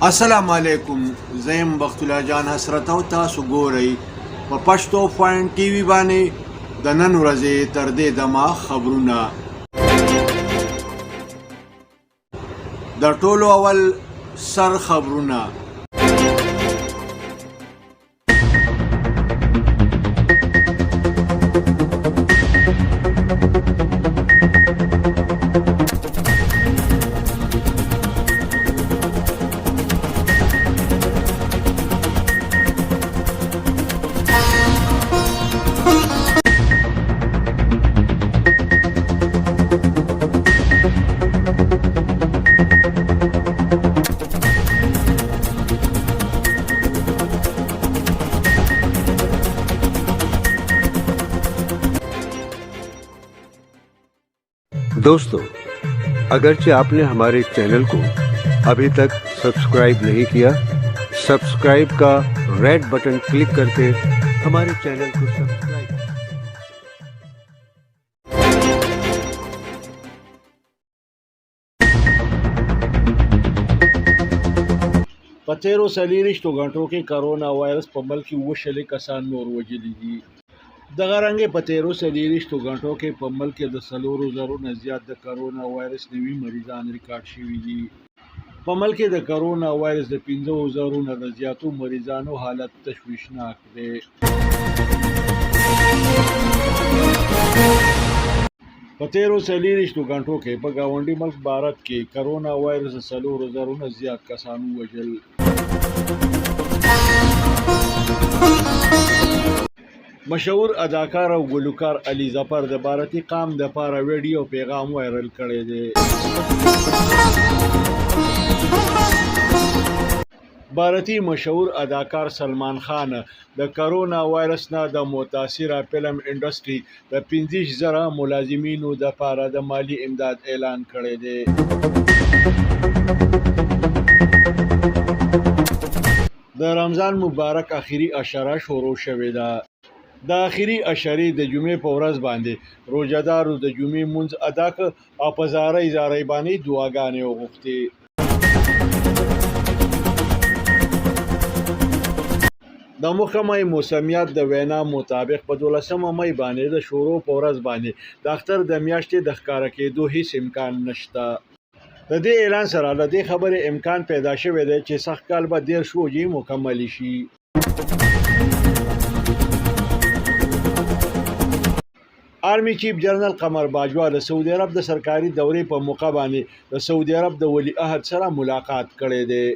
السلام علیکم، زیم بخت الله جان حسرت او تاسو ګورئ په پښتو پوینټ ټي وي باندې د نن ورځې تر دې دمه خبرونه. د ټولو اول سر خبرونه. दोस्तों, अगरचे आपने हमारे चैनल को अभी तक सब्सक्राइब नहीं किया, सब्सक्राइब का रेड बटन क्लिक करके हमारे चैनल को सब्सक्राइब. په تیرو 40 غنټو کې کرونا وایرس په ملک کې 20 کسان نور وژلي دي. دغه رنګې په تیرو 40 غنټو کې په ملک کې د 4,000 نه زیات د کرونا وایرس نوي مریضان ریکارډ شوي دي. په ملک کې د کرونا وایرس د 15,000 نه د زیاتو مریضانو حالت تشویشناک دی. په تیرو 40 غنټو کې په ګاونډي ملک بھارت کې کرونا وایرس د 4,000 نه زیات کسانو وژل. مشهور اداکار او ګلوکار علي ظفر د بھارتي قام د پاره ویډیو پیغام وایرل کړی دی. بھارتي مشهور اداکار سلمان خان د کرونا وایرس نه د متاثره فلم انډستری د 15,000 ملازمینو د پاره د مالی امداد اعلان کړی دی. د رمضان مبارک اخیری اشاره شروع شوې ده. د اخیری اشرې د جمعې په ورځ باندې روزهدارو د جمعې مونځ ادا کړ او په زارۍ باندې دعاګانې وغوښتې. د محکمه موسمیات د وینا مطابق په 12 مې باندې د شروع په ورځ باندې د اختر د میاشتې د ښکاره کېدو هیڅ امکان نشته. د دې اعلان سره د دې خبرې امکان پیدا شوی دی چې سخت کال به 10 ورځې مکمل شي. آرمی چیف جنرال قمر باجوا د سعودي عرب د سرکاري دورې په موقع باندې د سعودي عرب د ولی عهد سره ملاقات کړی دی.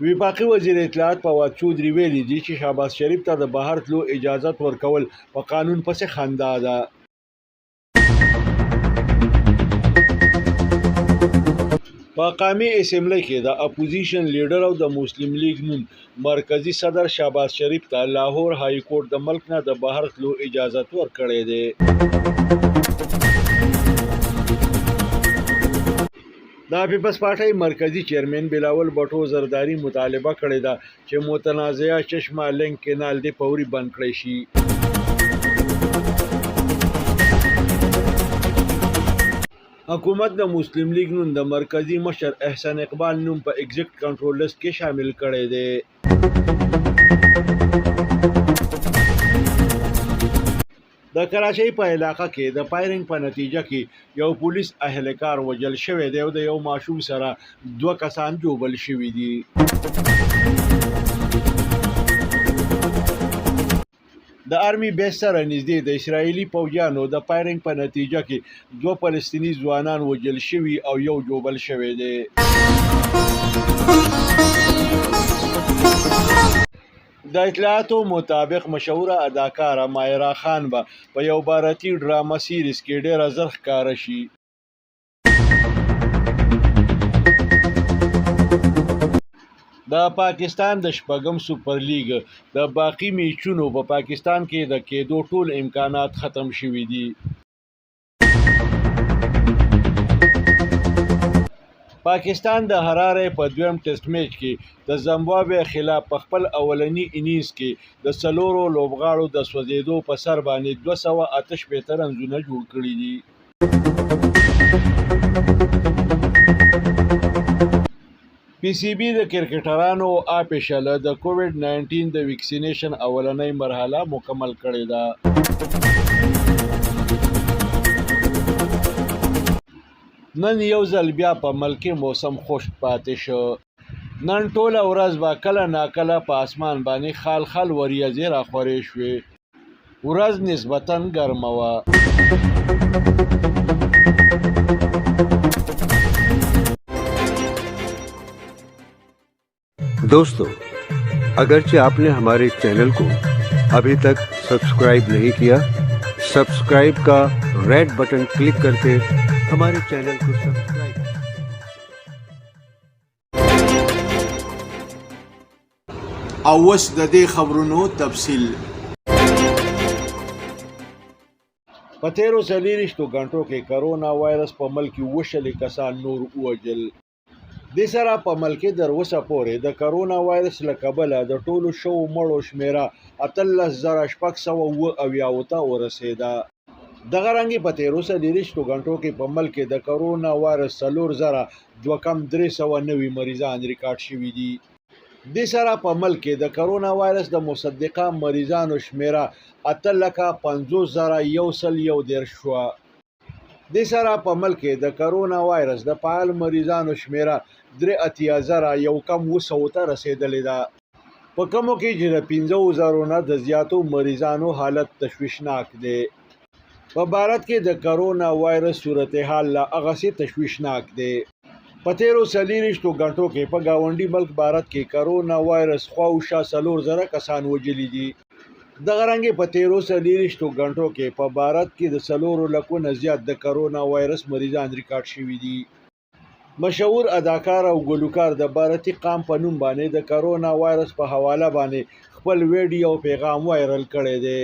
وفاقي وزیر اطلاعات فواد چودھری ویلي دي چې شهباز شریف ته د بهر تلو اجازت ورکول په قانون پسې خندا ده. په قومي اسمبلی کې د اپوزیشن لیډر او د مسلم لیگ نون مرکزی صدر شهباز شریف ته لاهور های کورټ د ملک نه د بهر تلو اجازت ورکړی دی. د پیپلز پارټۍ مرکزی چیرمن بلاول بټو زرداری مطالبه کړې ده چې متنازعه چشمه لینک کینال دی فوري بند کړی شي. حکومت د مسلم لیگ نون د مرکزی مشر احسان اقبال نوم په ایگزیکټ کنټرول لیست کې شامل کړی دی. د کراچۍ په علاقه کې د فایرنګ په نتیجه کې یو پولیس اهلکار وژل شوی دی او د یو ماشوم سره 2 کسان جوبل شوي دي. د آرمی بیس سره نږدې د اسرائیلي پوځیانو د فایرنګ په نتیجه کې 2 فلسطیني ځوانان وژل شوي او یو جوبل شوی دی. د اطلاعاتو مطابق مشهوره اداکاره مایرا خان به په یو بھارتي ډراما سیریز کې ډیره زر ښکاره شي. د پاکستان د شپږم سپر لیګ د باقی میچونو په پاکستان کې د کېدو ټول امکانات ختم شوي دي. پاکستان د حراره په دویم ټیسټ میچ کې د زمبابوې خلاف په خپل اولنی انینګز کې د 4 لوبغاړو د سوځېدو په سر باندې 258 رنونه جوړ کړي دي. پی سی بي د کرکټرانو آپیشله د کووډ 19 د ویکسینیشن اولنۍ مرحله مکمل کړې ده. نن یو ځل بیا په ملک کې موسم خشک پاتې شو. نن ټوله ورځ به کله ناکله په اسمان باندې خال خال وریځې راخورې شوې. ورځ نسبتاً ګرمه وه. दोस्तों, अगरचे आपने हमारे चैनल को अभी तक सब्सक्राइब नहीं किया, सब्सक्राइब का रेड बटन क्लिक करके हमारे चैनल को सब्सक्राइब. اوس د دې خبرونو تفصیل. په تیرو 24 غنټو کې کرونا وایرس په ملک کې 20 کسان نور ووژل. دې سره په ملک کې تر اوسه پورې د کرونا وایرس له کبله د ټولو شوو مړو شمیره 18678 ته ورسېده. دغه رنګې په تیرو 24 غنټو کې په ملک کې د کرونا وایرس 4390 مریضان ریکارډ شوي دي. دې سره په ملک کې د کرونا وایرس د مصدقه مریضانو شمیره 8,50,111 شوه. دې سره په ملک کې د کرونا وایرس د فعال مریضانو شمیره 83,100 ته رسېدلې ده. په کومو کې چې د 50,000 نه د زیاتو مریضانو حالت تشویشناک دی. په بھارت کې د کرونا وایرس صورتحال لا هغسې تشویشناک دی. په تیرو 24 غنټو کې په ګاونډي ملک بھارت کې کرونا وایرس خواوشا 4,000 کسان وژلي دي. دغه رنګې په تیرو 24 غنټو کې په بھارت کې د 4 لکو نه زیات د کرونا وایرس مریضان ریکارډ شوي دي. مشهور اداکار او ګلوکار د بھارتي قام په نوم باندې د کرونا وایرس په حواله باندې خپل ویډیو پیغام وایرل کړی دی.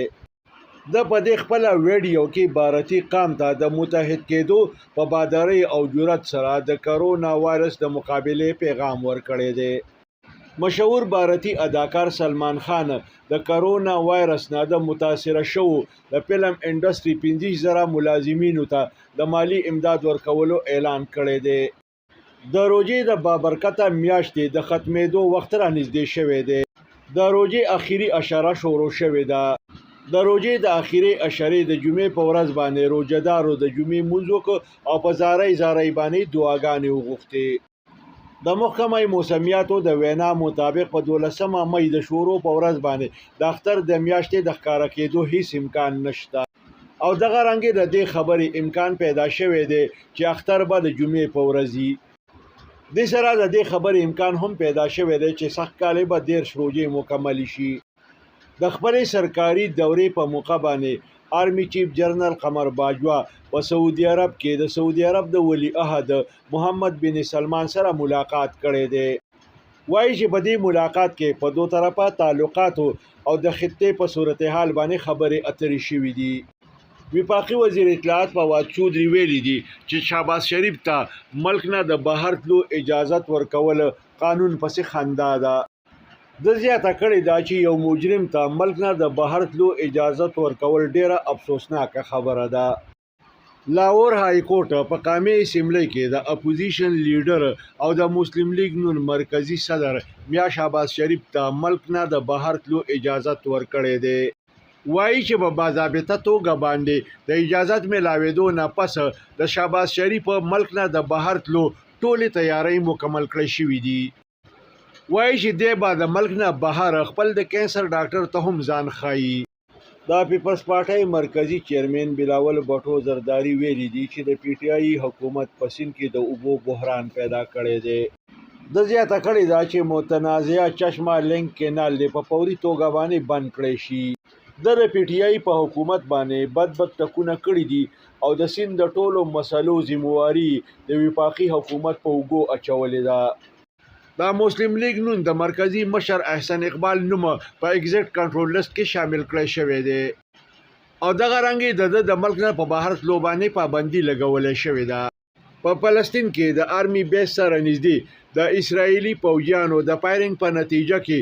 د په دې خپل ویډیو کې بھارتي قام ته د متحد کېدو په بادرۍ او جرأت سره د کرونا وایرس د مقابلې پیغام ورکړی دی. مشهور بھارتي اداکار سلمان خان د کرونا وایرس نه د متاثره شوو د فلم انډستري 15,000 ملازمینو ته د مالی امداد ورکولو اعلان کړی دی. د روژې د بابرکته میاشتې د ختمېدو وخت را نږدې شوی دی. د روژې اخیری اشاره شروع شوې ده. د روژې د اخیری اشرې د جمعې په ورځ باندې روژهدارو د جمعې لمونځ وکړ او په زارۍ باندې دعاګانې وغوښتې. د محکمه موسمیاتو د وینا مطابق په 12 مۍ د شروع په ورځ باندې د اختر د میاشتې د ښکاره کېدو هیڅ امکان نشته او دغه رنګې د دې خبرې امکان پیدا شوی دی چې اختر به د جمعې په ورځ وي. دې سره د دې خبرې امکان هم پیدا شوی دی چې سږکال به 13 روژې مکمل شي. د خپلې سرکاري دورې په موقع باندې آرمی چیف جنرال قمر باجوا په سعودي عرب کې د سعودي عرب د ولی عهد محمد بن سلمان سره ملاقات کړی دی. وایي چې په دې ملاقات کې په دوه طرفه تعلقاتو او د خطې په صورتحال باندې خبرې اترې شوې دي. وفاقي وزیر اطلاعات فواد چودھری ویلي دي چې شهباز شریف ته ملک نه د بهر تلو اجازت ورکول قانون پسې خندا ده. د زیاته کړې ده چې یو مجرم ته ملک نه د بهر تلو اجازت ورکول ډیره افسوسناکه خبره ده. لاهور های کورټ په قامي اسمبلی کې د اپوزیشن لیډر او د مسلم لیگ نون مرکزی صدر میا شهباز شریف ته ملک نه د بهر تلو اجازت ورکړی دی. وایي چې په باضابطه توګه باندې د اجازت ملاوېدو نه پس د شهباز شریف ملک نه د بهر تلو ټولې تیاری مکمل کړی شوي دي. وایي چې دی به د ملک نه بهر خپل د کینسر ډاکټر ته هم ځان ښایي. د پیپلز پارټۍ مرکزی چیرمن بلاول بټو زرداری ویلي دي چې د پی ټی آی حکومت په سیند کې د اوبو بحران پیدا کړی دی. د زیاته کړې ده چې متنازعه چشمه لینک کینال په فوري توګه باندې بند کړی شي. د پی ټی آی په حکومت باندې بد ټکونه کړي دي او د سیند د ټولو مسلو ذمہواري د وفاقي حکومت په اوږو اچولې ده. د مسلم لیگ نون د مرکزی مشر احسن اقبال نوم په ایگزیکټ کنټرول لیست کې شامل کړی شوی دی او دغه رنګې د ملک نه په بهر تلو باندې پابندي لګولې شوې ده. په فلسطین کې د آرمی بیس سره نږدې د اسرایلی پوځیانو د فایرنګ په نتیجه کې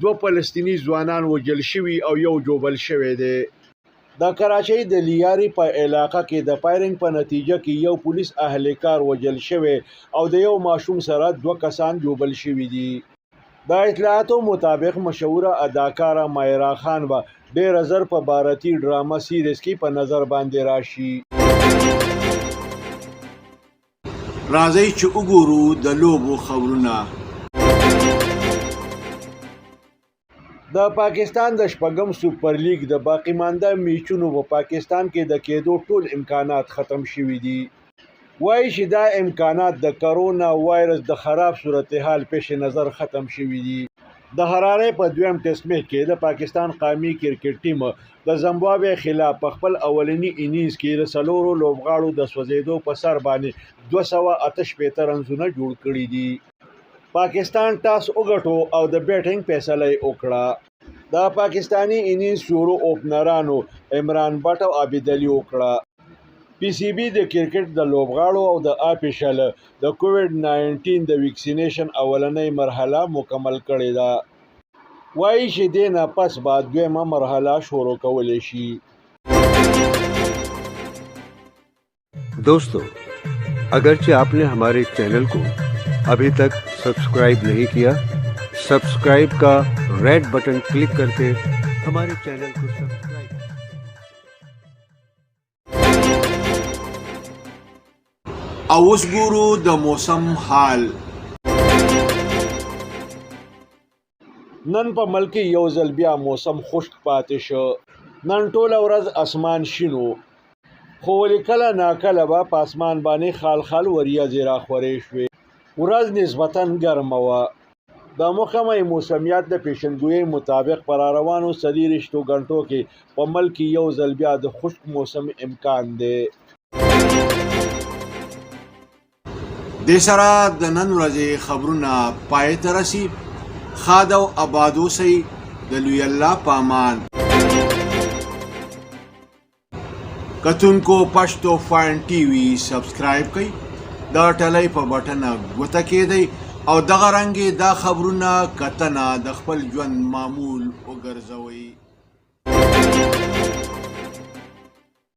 2 فلسطینی ځوانان وژل شوي او یو جوبل شوی دی. د کراچۍ د لیاري په علاقه کې د فایرنګ په نتیجه کې یو پولیس اهلکار وژل شوی او د یو ماشوم سره 2 کسان ژوبل شوي دي. د اطلاعاتو مطابق مشهوره اداکاره مایرا خان به ډېره ژر په بھارتي ډرامه سیریز کې په نظر باندې راشي. راځئ چې وګورو د لوبو خبرونه. د پاکستان د شپږم سوپر لیګ د باقی مانده میچونو په پاکستان کې د کېدو ټول امکانات ختم شوي دي. وایي چې دا امکانات د کرونا وایرس د خراب صورتحال پیش نظر ختم شوي دي. د حرارې په دویم ټیسټ میچ کې د پاکستان قومي کرکټ ټیم د زمبابوې خلاف په خپل اولنی انینګز کې د 4 لوبغاړو د سوځېدو په سر باندې 258 رنزونه جوړ کړي دي. پاکستان ټاس وګټو او د بیټینګ فیصله یې وکړه. د پاکستانی انینګز شروع اوپنرانو عمران بټ او عابد علي وکړه. پی سی بی د کرکټ د لوبغاړو او د آفیشل د کووډ 19 د ویکسینیشن اولنۍ مرحله مکمل کړې ده. وایي چې دې نه پس بعد دویمه مرحله شروع کولی شي. दोस्तों, अगरचे आपने हमारे चैनल को अभी तक सब्सक्राइब नहीं किया, सब्सक्राइब का रेड बटन क्लिक करके हमारे चैनल को सब्सक्राइब. اوس ګورو د موسم حال. نن په ملک یو ځل بیا موسم خشک پاتې شو. نن ټوله ورځ اسمان شینو، خو کله ناکله به په اسمان باندې خال خال وریځې راخورې شوې. ورځ نسبتاً ګرمه وه. د محکمه موسمیات د پیشنګویۍ مطابق په راروانو 24 غنټو کې په ملک یو ځل بیا د خشک موسم امکان دی. د سره د نن ورځې خبرونه پای ته رسي. ښاد او آباد اوسئ. د لوی الله په امان. کتونکو پښتو فاین ټي وي سبسکرایب کړئ، د ټلۍ په بټن ګوته کېدئ او دغه رنګې دا خبرونه کتنه د خپل ژوند معمول وګرځوئ.